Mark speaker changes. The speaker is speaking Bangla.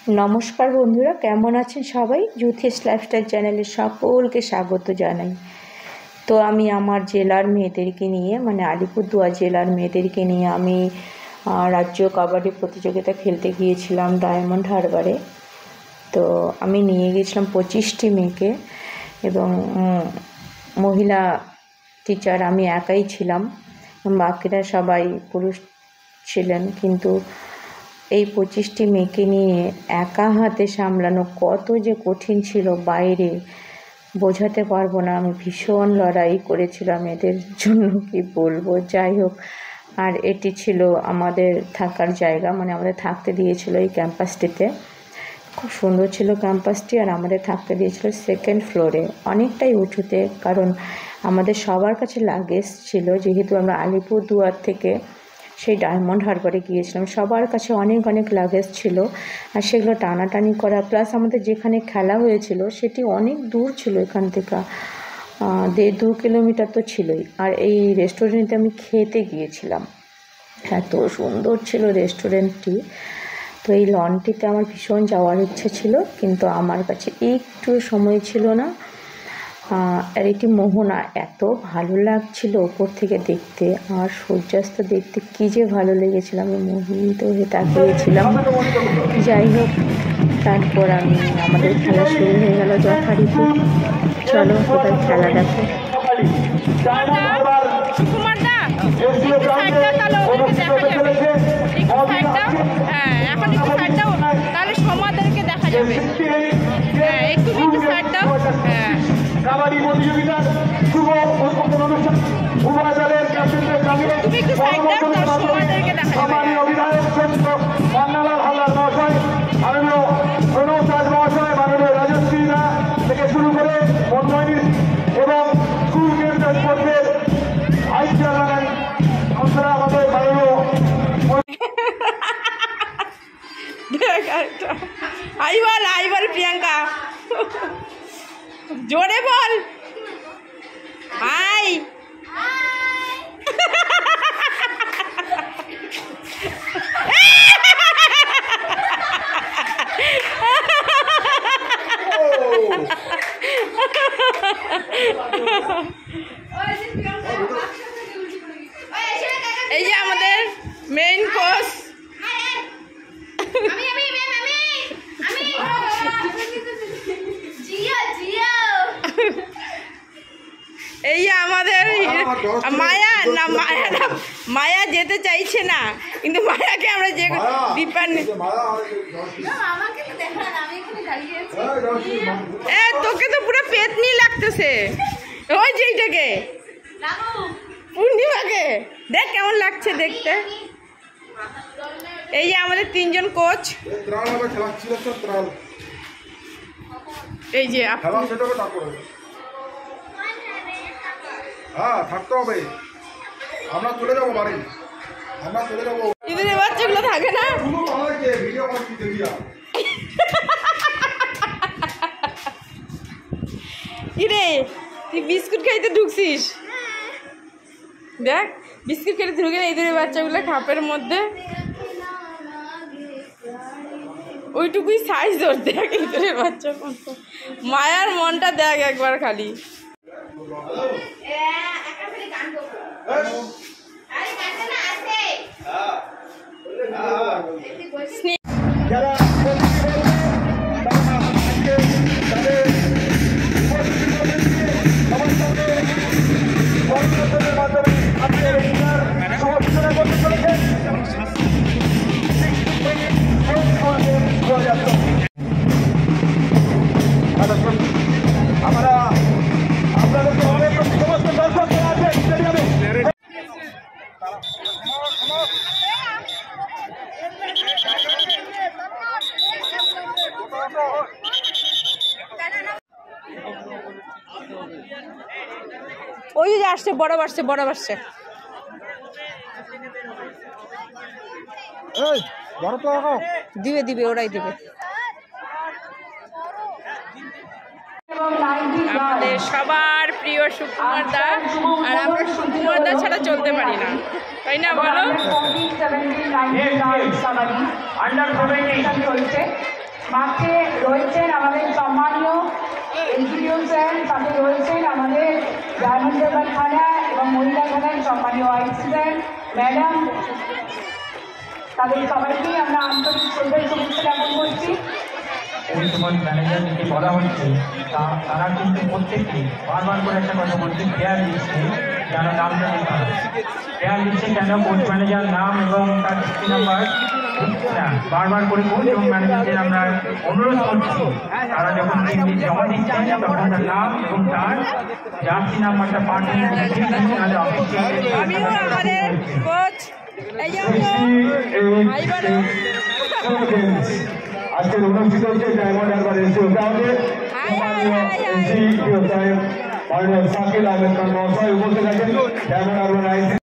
Speaker 1: नमस्कार बंधुरा केमन आছেন सबाई जुथेस लाइफस्टाइल चैनल सकलके स्वागत जानाई। तो आमी आमार जेलार मेয়েদেরকে निये माने आलिपुरदुয়াर जेलार मेয়েদেরকে निये आमी राज्य कबाडी प्रतियोगिता खेलते गिয়েছিলাম डायमंड हारबारे। तो आमी निये गिয়েছিলাম 25टी मेয়েকে एबं महिला टीचार आमी एकाई छिलाम, बाकिरा सबाई पुरुष छिलेन। किन्तु এই 25টি মেয়েকে নিয়ে একা হাতে সামলানো কত যে কঠিন ছিল বাইরে বোঝাতে পারবো না। আমি ভীষণ লড়াই করেছিলাম এদের জন্য, কি বলবো। যাই হোক, আর এটি ছিল আমাদের থাকার জায়গা, মানে আমাদের থাকতে দিয়েছিল এই ক্যাম্পাসটিতে। খুব সুন্দর ছিল ক্যাম্পাসটি, আর আমাদের থাকতে দিয়েছিল সেকেন্ড ফ্লোরে, অনেকটাই উঁচুতে। কারণ আমাদের সবার কাছে লাগেজ ছিল, যেহেতু আমরা আলিপুরদুয়ার থেকে সেই ডায়মন্ড হারবারে গিয়েছিলাম, সবার কাছে অনেক অনেক লাগেজ ছিল, আর সেগুলো টানাটানি করা। প্লাস আমাদের যেখানে খেলা হয়েছিল সেটি অনেক দূর ছিল, এখান থেকে 1.5-2 কিলোমিটার তো ছিলই। আর এই রেস্টুরেন্টে আমি খেতে গিয়েছিলাম, এত সুন্দর ছিল রেস্টুরেন্টটি। তো এই লনটিতে আমার ভীষণ যাওয়ার ইচ্ছে ছিল, কিন্তু আমার কাছে একটু সময় ছিল না। আর এটি মোহনা, এত ভালো লাগছিল ওপর থেকে দেখতে, আর সূর্যাস্ত দেখতে কী যে ভালো লেগেছিল, আমি মোহিত হয়ে তাকিয়েছিলাম। যাই হোক, তারপর আমাদের খেলা শুরু হয়ে গেল যথারীতি। চলো এবার খেলা দেখো।
Speaker 2: কাবাডি প্রতিযোগিতার শুভ উদ্বোধন অনুষ্ঠান উভয় দলের ক্যাপ্টেনদের সঙ্গে সম্মানীয় অভিধায়ক শ্রেষ্ঠ পান্নালাল হালদার মহাশয়, মাননীয় প্রণব দাস মহাশয়, মাননীয় রাজশ্রীরা থেকে শুরু করে মন্ত্রী এবং স্কুল কেন্দ্র স্পোর্টসের ভাইস চেয়ারম্যান আমরা আমাদের মাননীয়
Speaker 3: আইবার প্রিয়াঙ্কা जोरे बोल हाय। এই যে আমাদের মেইন কোচ এই আমাদের মায়া না, মায়া না, মায়া যেতে চাইছে না, কিন্তু মায়াকে আমরা যে তোকে তো পুরো পেতনি লাগতেছে। ওই যে এইটাকে পূর্ণিমাকে দেখ কেমন লাগছে দেখতে। এই যে আমাদের 3 জন কোচ, এই যে
Speaker 2: থাকতে হবে, আমরা চলে যাবো বাড়ি, আমরা চলে যাবো।
Speaker 3: ঈদের বাচ্চাগুলো থাকে না, ইরে তুই বিস্কুট খাইতে ঢুকছিস, দেখ বিস্কুট খেতে ঢুকে না ঈদের বাচ্চাগুলো খাপের মধ্যে, ওইটুকুই সাইজ ওর। দেখ ঈদের বাচ্চা মায়ার মনটা দেখ একবার খালি।
Speaker 2: আমরা আপনাদের সমস্ত দর্শকরা আছেন স্টেডিয়ামে।
Speaker 3: ওই যে আসছে, বড় আসছে, বড় আসছে। দিবে দিবে, ওরাই দিবে। আমাদের সবার প্রিয় সুকুমার দা, আর আমরা সুকুমার দা ছাড়া চলতে পারি না, তাই না বলো?
Speaker 4: মাঠে রয়েছেন আমাদের সম্মানীয় এসডিও স্যার, সাথে রয়েছেন আমাদের ডায়মন্ড হারবার থানা এবং মহিলা থানার সম্মানীয় আইসি স্যার, ম্যাডাম, তাদের সবাইকেই আমরা আন্তরিক শ্রদ্ধা শুভেচ্ছা জ্ঞাপন করছি।
Speaker 5: পরিষেবার ম্যানেজার থেকে বলা হচ্ছে তারা কিন্তু প্রত্যেককে বারবার করে একটা কথা বলছে, কেয়ার লিস্টে যেন নামটা লেখা হয়। কেয়ার লিস্টে কেন কোচ ম্যানেজার নাম এবং তার সিটি নাম্বার না, বারবার করে কোচ এবং ম্যানেজারদের আমরা অনুরোধ করছি তারা যখন টিম জমা দিচ্ছেন তখন তার নাম এবং তার জার্সি নাম্বারটা পাঠিয়ে
Speaker 3: আমিও আমাদের কোচ এই যে
Speaker 2: আজকের অনুষ্ঠিত হচ্ছে ডায়মন্ড হারবার এসিও গ্রাউন্ডে মাননীয় সাকিল আহমেদ খান মহাশয় উপস্থিত আছেন ডায়মন্ড হারবার